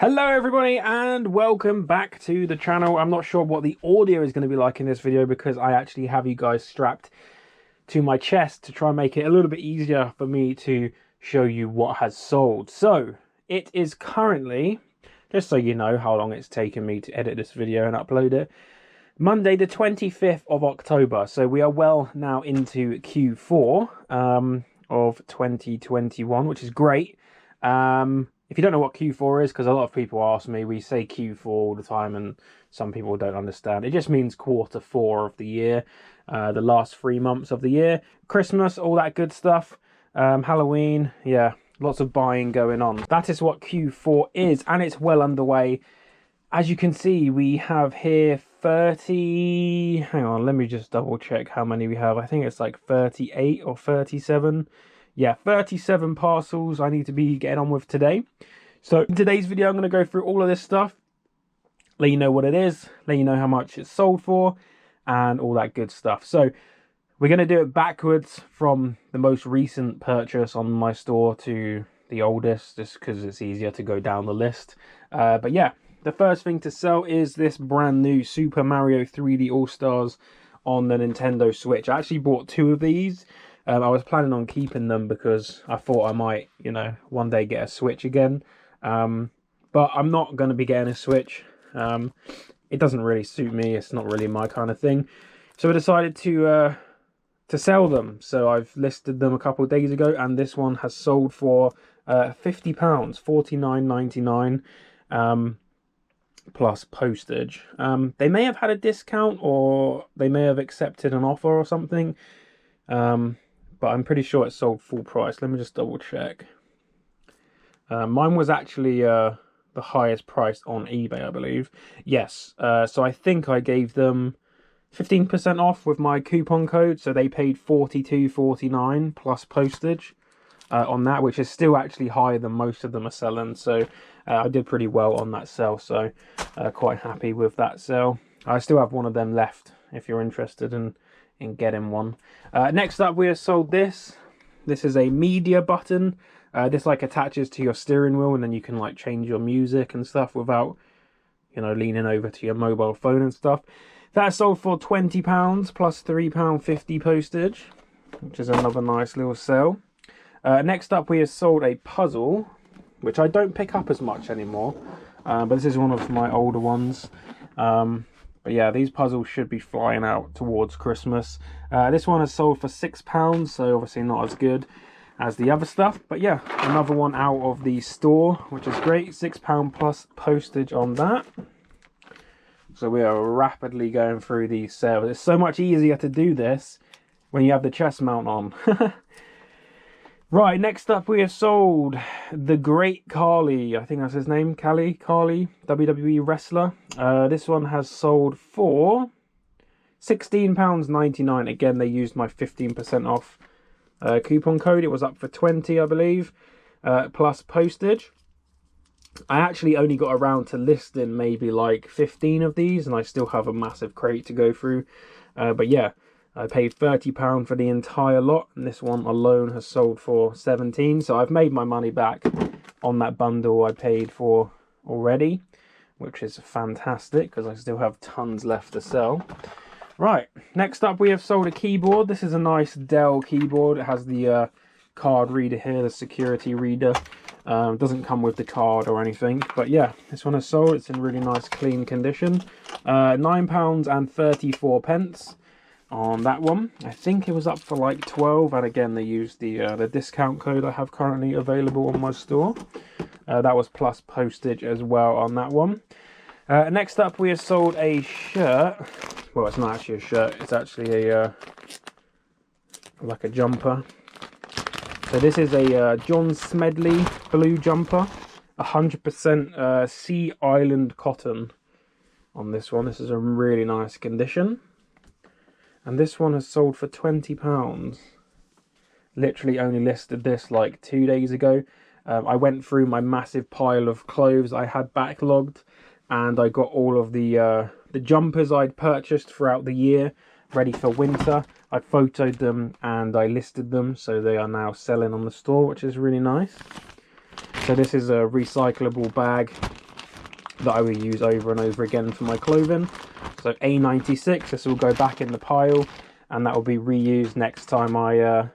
Hello everybody and welcome back to the channel. I'm not sure what the audio is going to be like in this video because I actually have you guys strapped to my chest to try and make it a little bit easier for me to show you what has sold. So it is currently, just so you know how long it's taken me to edit this video and upload it, Monday the 25th of October. So we are well now into Q4 of 2021, which is great. If you don't know what Q4 is, because a lot of people ask me, we say Q4 all the time and some people don't understand. It just means quarter four of the year, the last 3 months of the year. Christmas, all that good stuff. Halloween, yeah, lots of buying going on. That is what Q4 is, and it's well underway. As you can see, we have here 30... Hang on, let me just double check how many we have. I think it's like 38 or 37. Yeah, 37 parcels I need to be getting on with today. So in today's video, I'm going to go through all of this stuff, let you know what it is, let you know how much it's sold for, and all that good stuff. So we're going to do it backwards from the most recent purchase on my store to the oldest, just because it's easier to go down the list. But yeah, the first thing to sell is this brand new Super Mario 3D All-Stars on the Nintendo Switch. I actually bought two of these. I was planning on keeping them because I thought I might, you know, one day get a Switch again. But I'm not going to be getting a Switch. It doesn't really suit me. It's not really my kind of thing. So I decided to sell them. So I've listed them a couple of days ago, and this one has sold for £50, $49.99, plus postage. They may have had a discount, or they may have accepted an offer or something. But I'm pretty sure it sold full price. Let me just double check. Mine was actually the highest price on eBay, I believe. Yes, so I think I gave them 15% off with my coupon code. So they paid $42.49 plus postage on that, which is still actually higher than most of them are selling. So I did pretty well on that sale. So quite happy with that sale. I still have one of them left if you're interested in getting one. Next up, we have sold this. This is a media button. This like attaches to your steering wheel, and then you can like change your music and stuff without, you know, leaning over to your mobile phone and stuff. That sold for £20 plus £3.50 postage, which is another nice little sale. Next up, we have sold a puzzle, which I don't pick up as much anymore, but this is one of my older ones. But yeah, these puzzles should be flying out towards Christmas. This one has sold for £6, so obviously not as good as the other stuff. But yeah, another one out of the store, which is great. £6 plus postage on that. So we are rapidly going through these sales. It's so much easier to do this when you have the chest mount on. Right, next up we have sold the Great Khali. I think that's his name, Khali, WWE wrestler. This one has sold for £16.99. Again, they used my 15% off coupon code. It was up for 20, I believe, plus postage. I actually only got around to listing maybe like 15 of these, and I still have a massive crate to go through. But yeah, I paid £30 for the entire lot, and this one alone has sold for 17. So I've made my money back on that bundle I paid for already, which is fantastic because I still have tons left to sell. Right, next up we have sold a keyboard. This is a nice Dell keyboard. It has the card reader here, the security reader. Doesn't come with the card or anything, but yeah, this one has sold. It's in really nice clean condition. £9.34 on that one. I think it was up for like 12, and again they used the discount code I have currently available on my store. That was plus postage as well on that one. Next up we have sold a shirt. Well, it's not actually a shirt, it's actually a like a jumper. So this is a John Smedley blue jumper, 100% Sea Island cotton on this one. This is a really nice condition. And this one has sold for £20. Literally only listed this like 2 days ago. I went through my massive pile of clothes I had backlogged, and I got all of the jumpers I'd purchased throughout the year ready for winter. I photoed them and I listed them, so they are now selling on the store, which is really nice. So this is a recyclable bag that I will use over and over again for my clothing. So A96, this will go back in the pile, and that will be reused next time I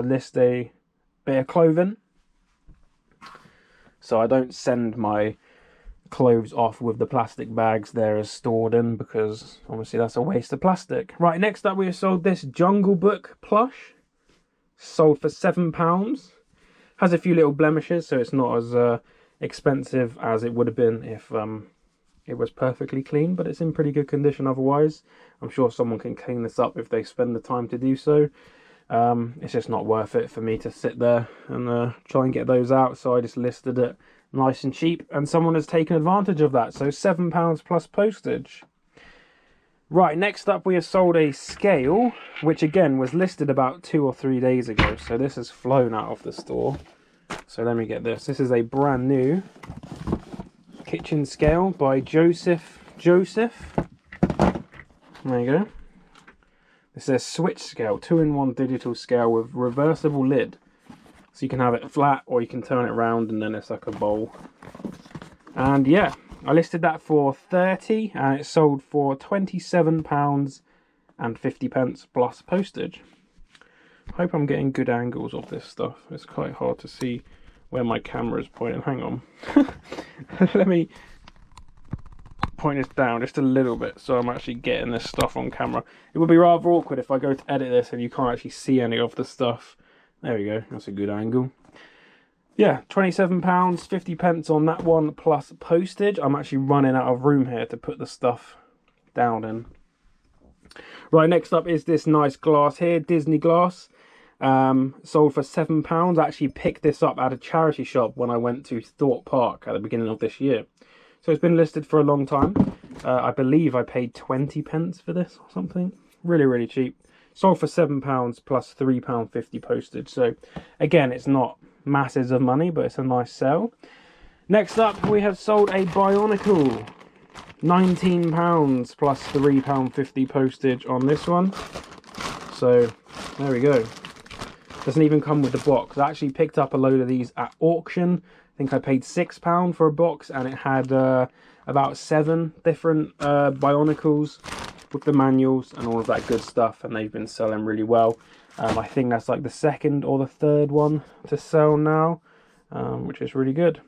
list a bit of clothing. So I don't send my clothes off with the plastic bags they're stored in, because obviously that's a waste of plastic. Right, next up we have sold this Jungle Book plush. Sold for £7. Has a few little blemishes, so it's not as expensive as it would have been if it was perfectly clean, but it's in pretty good condition otherwise. I'm sure someone can clean this up if they spend the time to do so. It's just not worth it for me to sit there and try and get those out, so I just listed it nice and cheap, and someone has taken advantage of that, so £7 plus postage. Right, next up we have sold a scale, which again was listed about 2 or 3 days ago, so this has flown out of the store. So let me get this. This is a brand new kitchen scale by Joseph. There you go. This is a switch scale, 2-in-1 digital scale with reversible lid. So you can have it flat or you can turn it around and then it's like a bowl. And yeah, I listed that for 30 and it sold for £27.50 plus postage. Hope I'm getting good angles of this stuff. It's quite hard to see where my camera is pointing. Hang on. Let me point this down just a little bit so I'm actually getting this stuff on camera. It would be rather awkward if I go to edit this and you can't actually see any of the stuff. There we go, that's a good angle. Yeah, £27.50 on that one plus postage. I'm actually running out of room here to put the stuff down in. Right, next up is this nice glass here, Disney glass. Sold for £7. I actually picked this up at a charity shop when I went to Thorpe Park at the beginning of this year. So it's been listed for a long time. I believe I paid 20p for this or something. Really, really cheap. Sold for £7 plus £3.50 postage. So again, it's not masses of money, but it's a nice sale. Next up, we have sold a Bionicle. £19 plus £3.50 postage on this one. So there we go. Doesn't even come with the box. I actually picked up a load of these at auction. I think I paid £6 for a box, and it had about 7 different Bionicles with the manuals and all of that good stuff, and they've been selling really well. I think that's like the 2nd or the 3rd one to sell now, which is really good.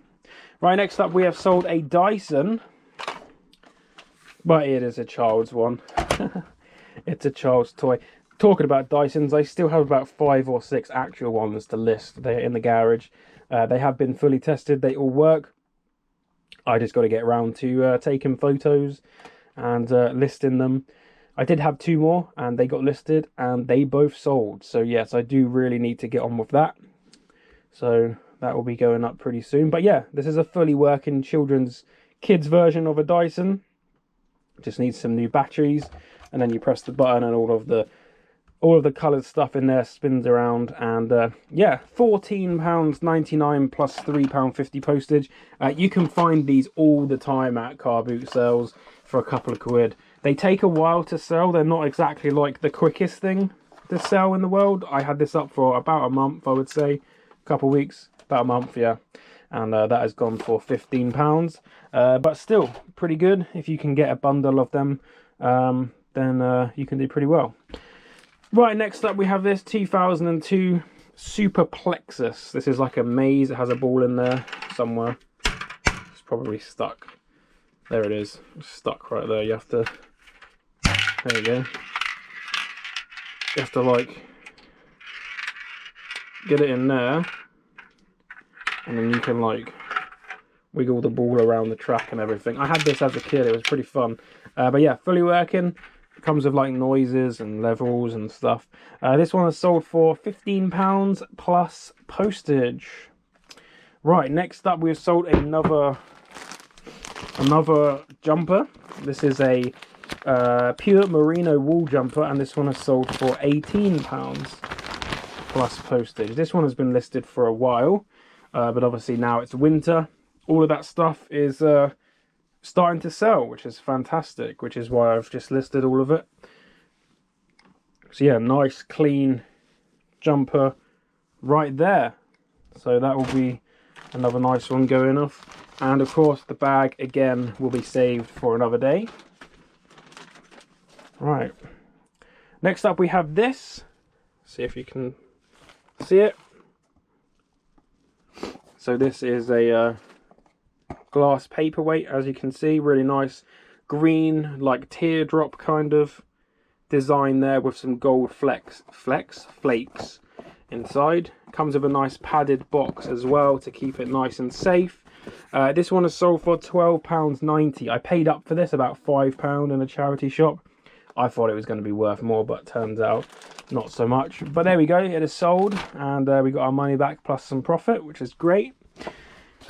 Right, next up we have sold a Dyson, but it is a child's one. It's a child's toy. Talking about Dysons, I still have about 5 or 6 actual ones to list. They're in the garage. They have been fully tested. They all work. I just got to get around to taking photos and listing them. I did have 2 more and they got listed and they both sold. So yes, I do really need to get on with that. So that will be going up pretty soon. But yeah, this is a fully working kids version of a Dyson. Just needs some new batteries, and then you press the button and all of the coloured stuff in there spins around. And yeah, £14.99 plus £3.50 postage. You can find these all the time at CARBOOT sales for a couple of quid. They take a while to sell. They're not exactly like the quickest thing to sell in the world. I had this up for about a month, I would say. A couple of weeks, about a month, yeah. And that has gone for £15. But still, pretty good. If you can get a bundle of them, then you can do pretty well. Right, next up we have this 2002 Super Plexus. This is like a maze. It has a ball in there somewhere. It's probably stuck. There it is. It's stuck right there. You have to... There you go. You have to, like, get it in there. And then you can, like, wiggle the ball around the track and everything. I had this as a kid. It was pretty fun. But yeah, fully working. It comes with like noises and levels and stuff. This one is sold for £15 plus postage. Right, next up we've sold another jumper. This is a pure merino wool jumper, and this one is sold for £18 plus postage. This one has been listed for a while, but obviously now it's winter. All of that stuff is starting to sell, which is fantastic, which is why I've just listed all of it. So yeah, nice clean jumper right there. So that will be another nice one going off. And of course the bag again will be saved for another day. Right, next up we have this. See if you can see it. So this is a glass paperweight, as you can see, really nice green, like teardrop kind of design there with some gold flakes inside. Comes with a nice padded box as well to keep it nice and safe. This one is sold for £12.90. I paid up for this about £5 in a charity shop. I thought it was going to be worth more, but turns out not so much. But there we go, it is sold, and we got our money back plus some profit, which is great.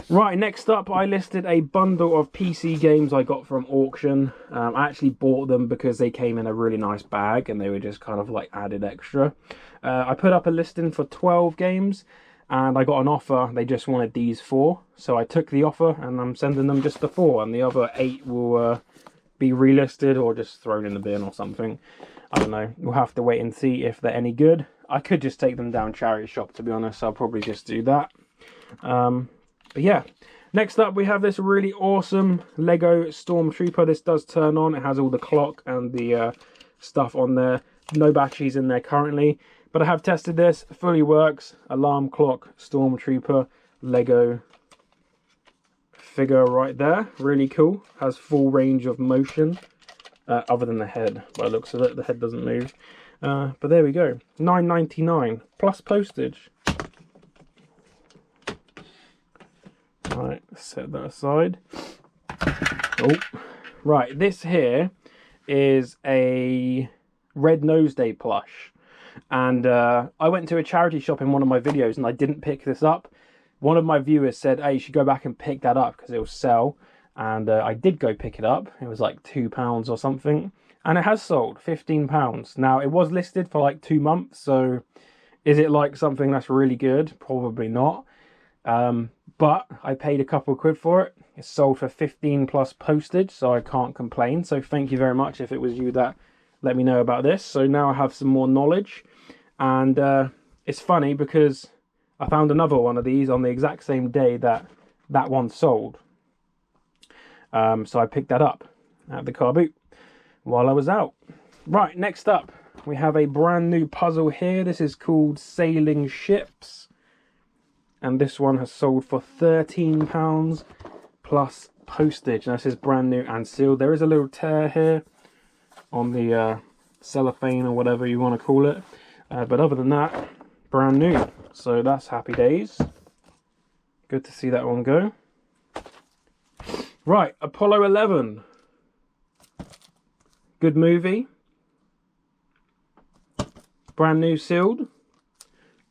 Right, next up I listed a bundle of PC games I got from auction. I actually bought them because they came in a really nice bag and they were just kind of like added extra. I put up a listing for 12 games and I got an offer. They just wanted these 4, so I took the offer and I'm sending them just the 4, and the other 8 will be relisted or just thrown in the bin or something. I don't know, we'll have to wait and see if they're any good. I could just take them down charity shop, to be honest. I'll probably just do that. But yeah, next up we have this really awesome Lego Stormtrooper. This does turn on. It has all the clock and the stuff on there. No batteries in there currently, but I have tested this. Fully works. Alarm clock Stormtrooper Lego figure right there. Really cool. Has full range of motion, other than the head. By the looks of it, the head doesn't move. But there we go. £9.99 plus postage. Right, set that aside. Oh, right, this here is a red Nose Day plush, and I went to a charity shop in one of my videos and I didn't pick this up. One of my viewers said, hey, you should go back and pick that up because it will sell, and I did go pick it up. It was like £2 or something, and it has sold £15. Now, it was listed for like 2 months, so is it like something that's really good? Probably not. But I paid a couple of quid for it. It's sold for 15 plus postage, so I can't complain. So thank you very much if it was you that let me know about this. So now I have some more knowledge, and it's funny because I found another one of these on the exact same day that that one sold. So I picked that up at the car boot while I was out. Right, next up we have a brand new puzzle here. This is called Sailing Ships, and this one has sold for £13 plus postage. Now this is brand new and sealed. There is a little tear here on the cellophane or whatever you want to call it, but other than that, brand new. So that's happy days. Good to see that one go. Right, Apollo 11. Good movie. Brand new, sealed.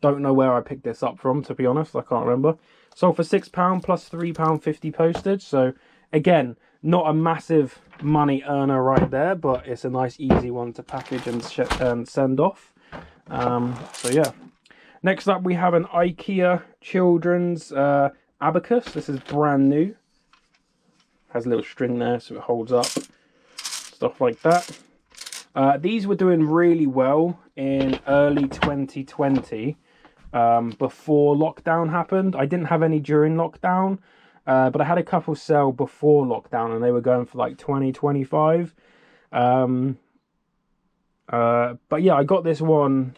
Don't know where I picked this up from, to be honest. I can't remember. Sold for £6 plus £3.50 postage. So again, not a massive money earner right there, but it's a nice easy one to package and send off. So yeah. Next up we have an IKEA children's abacus. This is brand new. Has a little string there so it holds up. Stuff like that. These were doing really well in early 2020. Before lockdown happened. I didn't have any during lockdown, but I had a couple sell before lockdown and they were going for like 20, 25. But yeah, I got this one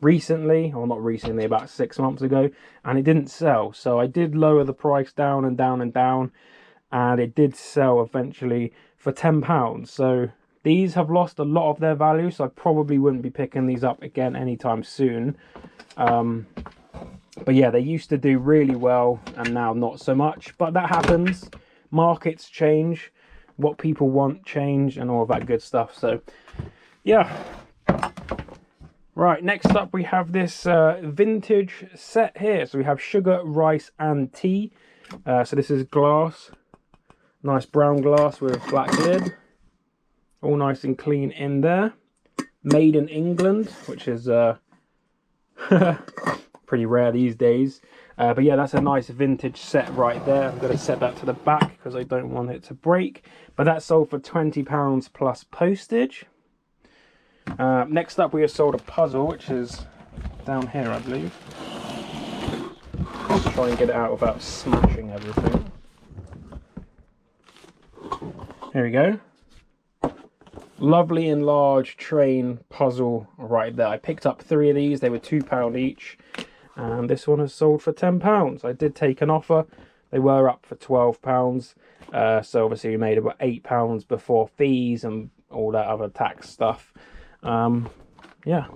recently, or not recently, about 6 months ago, and it didn't sell. So I did lower the price down and down and down, and it did sell eventually for £10. So these have lost a lot of their value, so I probably wouldn't be picking these up again anytime soon. But yeah, they used to do really well and now not so much, but that happens. Markets change, what people want change, and all of that good stuff. So yeah. Right, next up we have this vintage set here. So we have sugar, rice and tea. So this is glass, nice brown glass with black lid, all nice and clean in there. Made in England, which is pretty rare these days. But yeah, that's a nice vintage set right there. I'm going to set that to the back because I don't want it to break. But that sold for £20 plus postage. Next up we have sold a puzzle, which is down here, I believe. Let's try and get it out without smashing everything. Here we go. Lovely enlarged train puzzle right there. I picked up 3 of these. They were £2 each. And this one has sold for £10. I did take an offer. They were up for £12. So obviously we made about £8 before fees and all that other tax stuff. Yeah.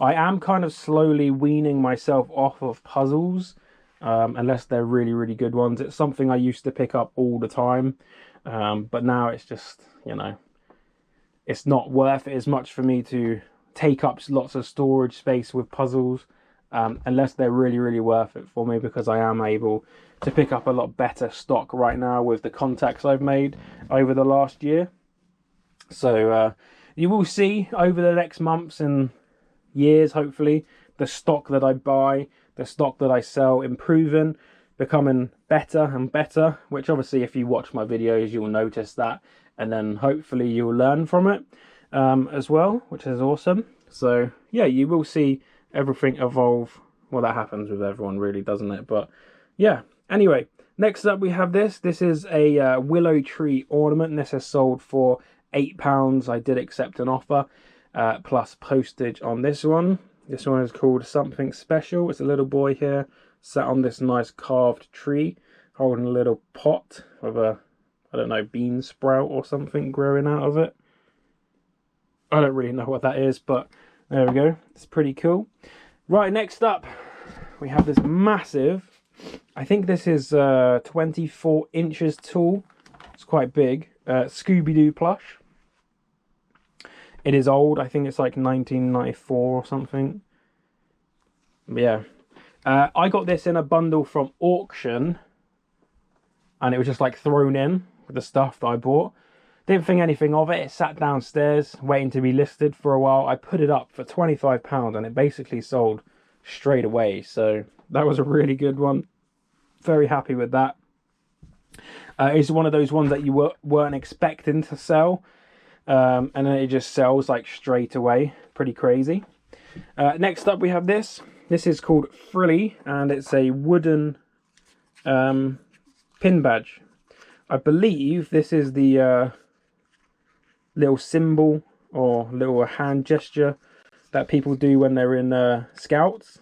I am kind of slowly weaning myself off of puzzles. Unless they're really, really good ones. It's something I used to pick up all the time. But now it's just, you know, it's not worth it as much for me to take up lots of storage space with puzzles, unless they're really, really worth it for me, because I am able to pick up a lot better stock right now with the contacts I've made over the last year. So you will see over the next months and years, hopefully, the stock that I buy, the stock that I sell improving, becoming better and better, which obviously if you watch my videos you'll notice that, and then hopefully you'll learn from it as well, which is awesome. So yeah, you will see everything evolve. Well, that happens with everyone really, doesn't it? But yeah, anyway, next up we have this is a willow tree ornament. This is sold for £8. I did accept an offer plus postage on this one. This one is called Something Special. It's a little boy here sat on this nice carved tree holding a little pot of a, I don't know, bean sprout or something growing out of it. I don't really know what that is, but there we go. It's pretty cool. Right, next up we have this massive, I think this is 24 inches tall. It's quite big. Scooby-Doo plush. It is old. I think it's like 1994 or something. But yeah. I got this in a bundle from auction. And it was just like thrown in with the stuff that I bought. Didn't think anything of it. It sat downstairs waiting to be listed for a while. I put it up for £25 and it basically sold straight away. So that was a really good one. Very happy with that. It's one of those ones that you weren't expecting to sell. And then it just sells like straight away. Pretty crazy. Next up we have this. This is called Frilly, and it's a wooden pin badge. I believe this is the little symbol or little hand gesture that people do when they're in Scouts.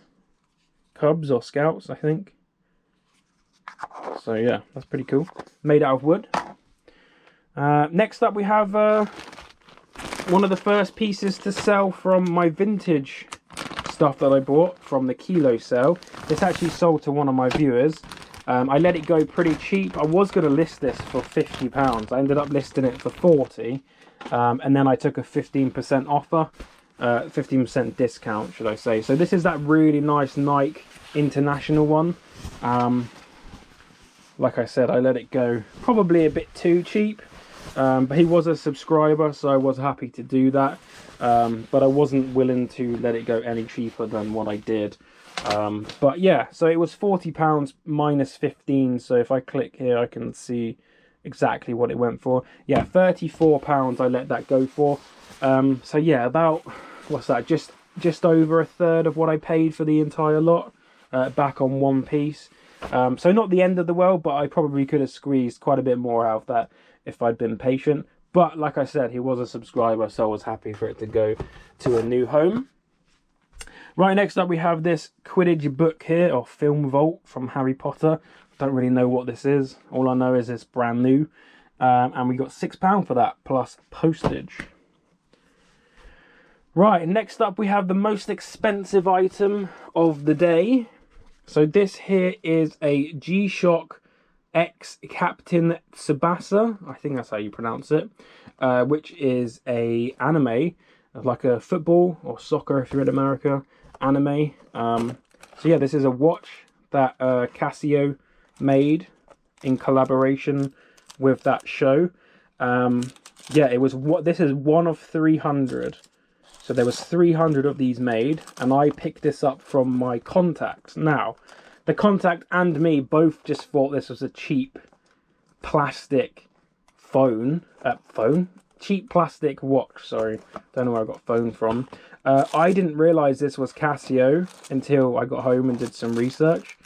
Cubs or Scouts, I think. So yeah, that's pretty cool. Made out of wood. Next up we have one of the first pieces to sell from my vintage stuff that I bought from the kilo sale. This actually sold to one of my viewers. I let it go pretty cheap. I was going to list this for £50. I ended up listing it for 40, and then I took a 15% offer, 15% discount, should I say. So this is that really nice Nike International one. Like I said, I let it go probably a bit too cheap. But he was a subscriber, so I was happy to do that. But I wasn't willing to let it go any cheaper than what I did. But yeah, so it was £40 minus 15. So if I click here, I can see exactly what it went for. Yeah, £34 I let that go for. So yeah, about, what's that? Just over a third of what I paid for the entire lot, back on one piece. So not the end of the world, but I probably could have squeezed quite a bit more out of that if I'd been patient. But like I said, he was a subscriber, so I was happy for it to go to a new home. Right, next up we have this Quidditch book here, or Film Vault from Harry Potter. Don't really know what this is. All I know is it's brand new. And we got £6 for that, plus postage. Right, next up we have the most expensive item of the day. So this here is a G-Shock X Captain Tsubasa, I think that's how you pronounce it, which is a anime, like a football or soccer if you're in America, anime. So yeah, this is a watch that Casio made in collaboration with that show. Yeah, it was this is one of 300. So there was 300 of these made, and I picked this up from my contacts. Now, the contact and me both just thought this was a cheap plastic cheap plastic watch, sorry. Don't know where I got phone from. I didn't realise this was Casio until I got home and did some research.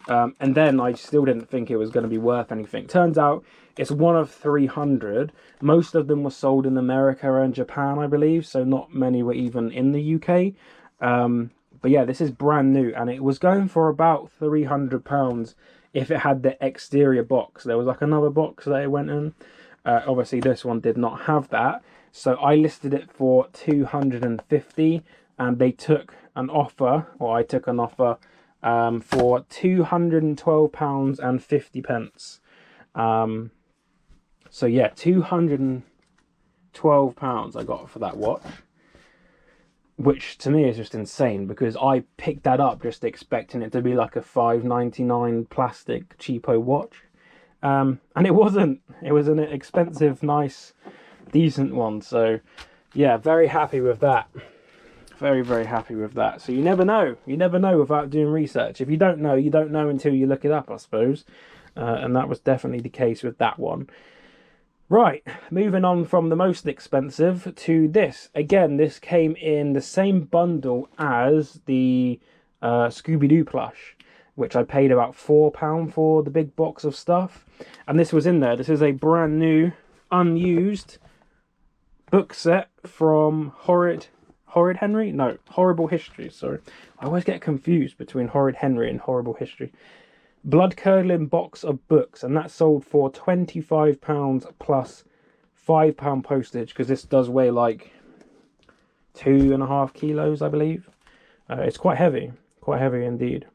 And then I still didn't think it was going to be worth anything. Turns out it's one of 300. Most of them were sold in America and Japan, I believe, so not many were even in the UK. But yeah, this is brand new, and it was going for about £300 if it had the exterior box. There was like another box that it went in. Obviously this one did not have that, so I listed it for 250, and they took an offer, or I took an offer for £212.50. So yeah, £212 I got for that watch, which to me is just insane, because I picked that up just expecting it to be like a $5.99 plastic cheapo watch, and it wasn't. It was an expensive, nice, decent one. So yeah, very happy with that. Very, very happy with that. So you never know without doing research. If you don't know, you don't know until you look it up, I suppose. And that was definitely the case with that one. Right, moving on from the most expensive to this. Again, this came in the same bundle as the Scooby-Doo plush, which I paid about £4 for the big box of stuff. And this was in there. This is a brand new, unused book set from Horrible History, sorry. I always get confused between Horrid Henry and Horrible History. Blood-curdling box of books, and that sold for £25 plus £5 postage, because this does weigh like 2.5 kilos, I believe. It's quite heavy indeed.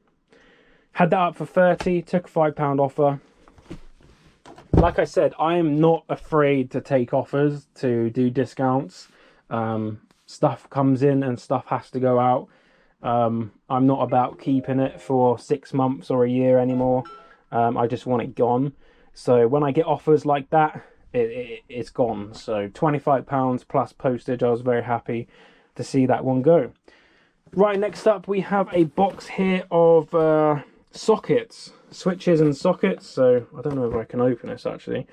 Had that up for 30, took a £5 offer. Like I said, I am not afraid to take offers, to do discounts. Stuff comes in and stuff has to go out. I'm not about keeping it for 6 months or a year anymore. I just want it gone. So when I get offers like that, it's gone. So £25 plus postage. I was very happy to see that one go. Right, next up we have a box here of sockets, switches and sockets. So I don't know if I can open this actually.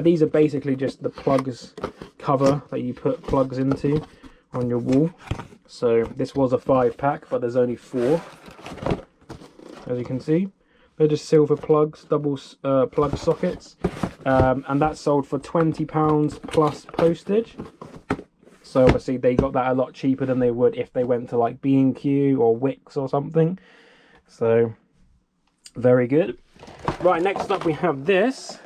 These are basically just the plugs cover that you put plugs into on your wall. So this was a 5-pack, but there's only 4, as you can see. They're just silver plugs, double plug sockets, and that sold for £20 plus postage. So obviously they got that a lot cheaper than they would if they went to like B&Q or Wix or something. So very good. Right, next up we have this.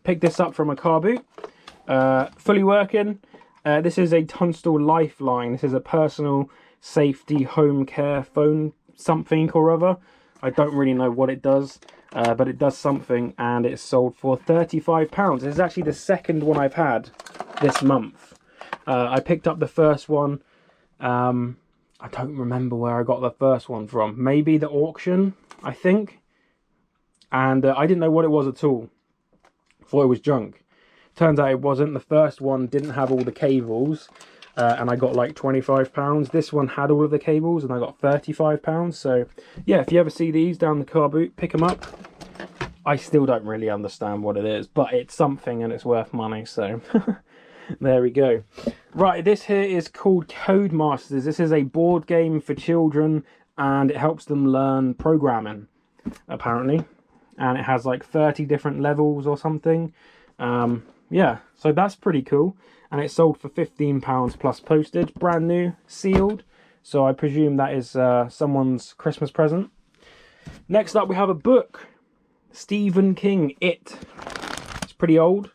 Picked this up from a CARBOOT, fully working. This is a Tunstall Lifeline. This is a personal safety home care phone something or other. I don't really know what it does, but it does something, and it's sold for £35. This is actually the second one I've had this month. I picked up the first one. I don't remember where I got the first one from. Maybe the auction, I think. And I didn't know what it was at all. Thought it was junk. Turns out it wasn't. The first one didn't have all the cables, and I got like £25. This one had all of the cables, and I got £35. So yeah, if you ever see these down the car boot, pick them up. I still don't really understand what it is, but it's something and it's worth money, so there we go. Right, this here is called Codemasters. This is a board game for children, and it helps them learn programming, apparently. And it has like 30 different levels or something. Yeah, so that's pretty cool, and it sold for £15 plus postage, brand new, sealed, so I presume that is someone's Christmas present. Next up we have a book, Stephen King, It. It's pretty old,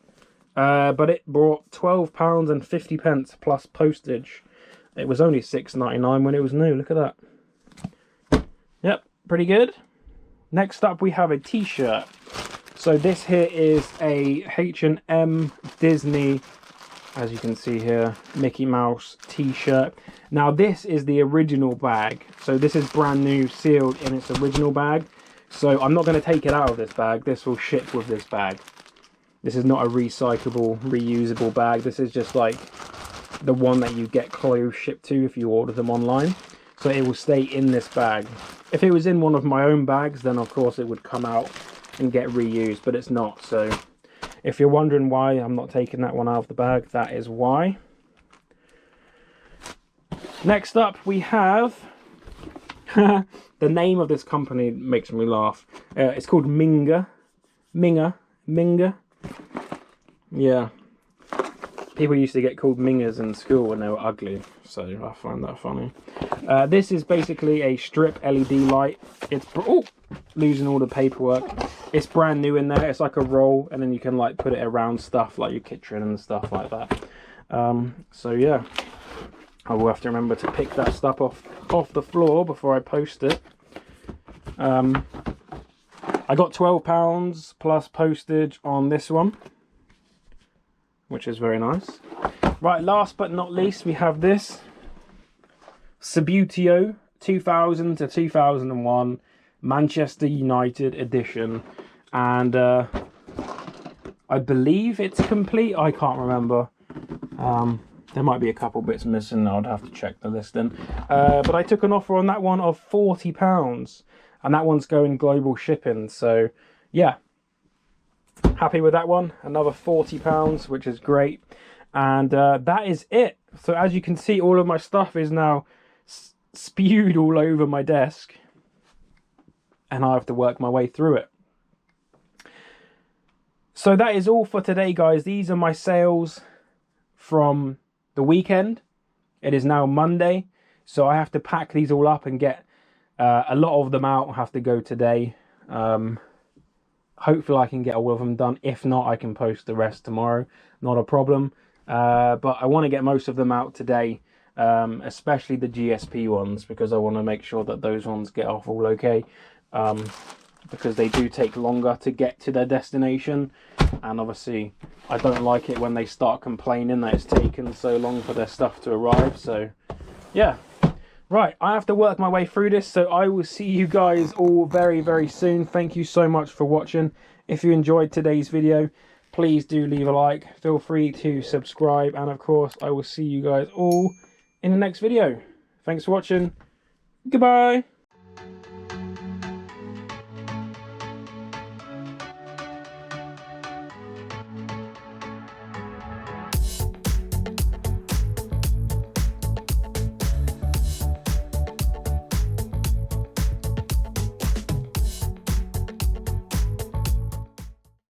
but it brought £12.50 plus postage. It was only £6.99 when it was new, look at that. Yep, pretty good. Next up we have a t-shirt. So this here is a H&M Disney, as you can see here, Mickey Mouse t-shirt. Now this is the original bag. So this is brand new, sealed in its original bag. So I'm not going to take it out of this bag. This will ship with this bag. This is not a recyclable, reusable bag. This is just like the one that you get clothes shipped to if you order them online. So it will stay in this bag. If it was in one of my own bags, then of course it would come out and get reused, but it's not. So if you're wondering why I'm not taking that one out of the bag, that is why. Next up we have The name of this company makes me laugh. It's called Minga. Yeah. People used to get called Mingers in school when they were ugly, so I find that funny. This is basically a strip LED light. It's losing all the paperwork. It's brand new in there. It's like a roll, and then you can like put it around stuff like your kitchen and stuff like that. So yeah, I will have to remember to pick that stuff off the floor before I post it. I got £12 plus postage on this one, which is very nice. Right, last but not least, we have this Scooby-Doo 2000 to 2001 Manchester United edition, and I believe it's complete. I can't remember. There might be a couple bits missing. I'd have to check the listing. But I took an offer on that one of £40, and that one's going global shipping. So yeah, happy with that one. Another £40, which is great. And that is it. So as you can see, all of my stuff is now spewed all over my desk, and I have to work my way through it. So that is all for today, guys. These are my sales from the weekend. It is now Monday, so I have to pack these all up and get a lot of them out. I have to go today. Hopefully I can get all of them done. If not, I can post the rest tomorrow. Not a problem. But I want to get most of them out today, especially the GSP ones, because I want to make sure that those ones get off all okay, because they do take longer to get to their destination, and obviously I don't like it when they start complaining that it's taken so long for their stuff to arrive. So yeah, right, I have to work my way through this, so I will see you guys all very, very soon. Thank you so much for watching. If you enjoyed today's video, please do leave a like, feel free to subscribe, and of course I will see you guys all in the next video. Thanks for watching. Goodbye.